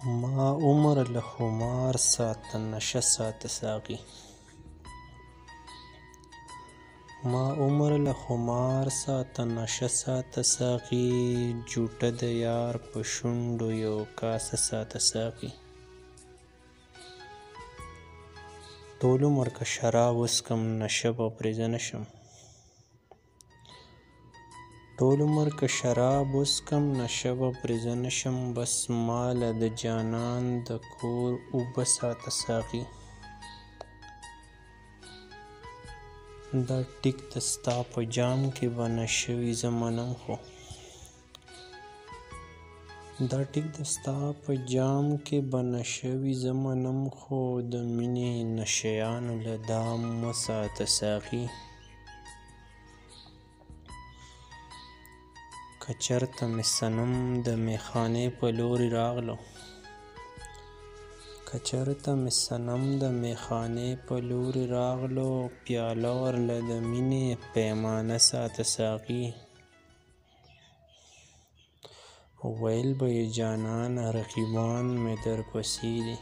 ما عمر له خمار ساته نشه ساته ساقي. ما عمر له خمار ساته نشه ساته ساقي. جوټه د یار په شونډو یو کاسه ساته ساقي. ټول عمر که شراب وڅکم نشه به پرې زه نشم. ټول عمر که شراب وڅکم نشه به پرې زه نشم. بس ماله د جانان د کور اوبه ساته ساقي. دا ټیک د ستا په جام کې به نشه وي زه منم خو. دا ټیک د ستا په جام کې به نشه وي زه منم خو. د مینې نشیانو له دا مه ساته ساقي. که چېرته مې صنم د میخانې په لورې راغلو. که چېرته مې صنم د میخانې په لورې راغلو. پیاله ورله د مینې پیمانه ساته ساقي. ویل به یې جانانه رقیبان مې درپسې دي.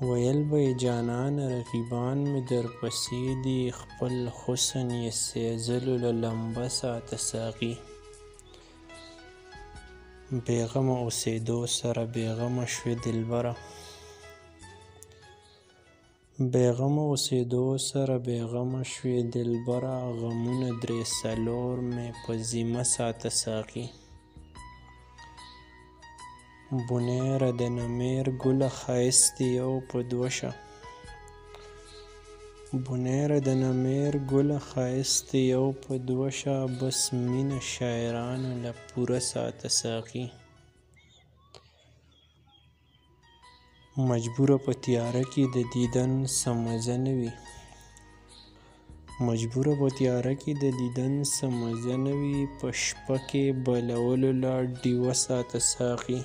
ویل به یې جانانه رقیبان مې درپسې دي. خپل حسن یې سېزلو له لمبه ساته ساقي. بېغمه اوسېدو سره بېغمه شوې دلبره. بېغمه اوسېدو سره بېغمه شوې دلبره. غمونه درې څلور مې په ذمه ساته ساقي. بونیره د نمیر ګله ښایست دې یو په دوه شه. بونیره د نمیر ګله ښایست دې یو په دوه شه. بس مینه شاعرانو له پوره ساته ساقي. مجبوره په تیاره کې د دیدن څه مزه نه وي. مجبوره په تیاره کې د دیدن څه مزه نه وي. په شپه کې بلولو لا ډیوه ساته ساقي.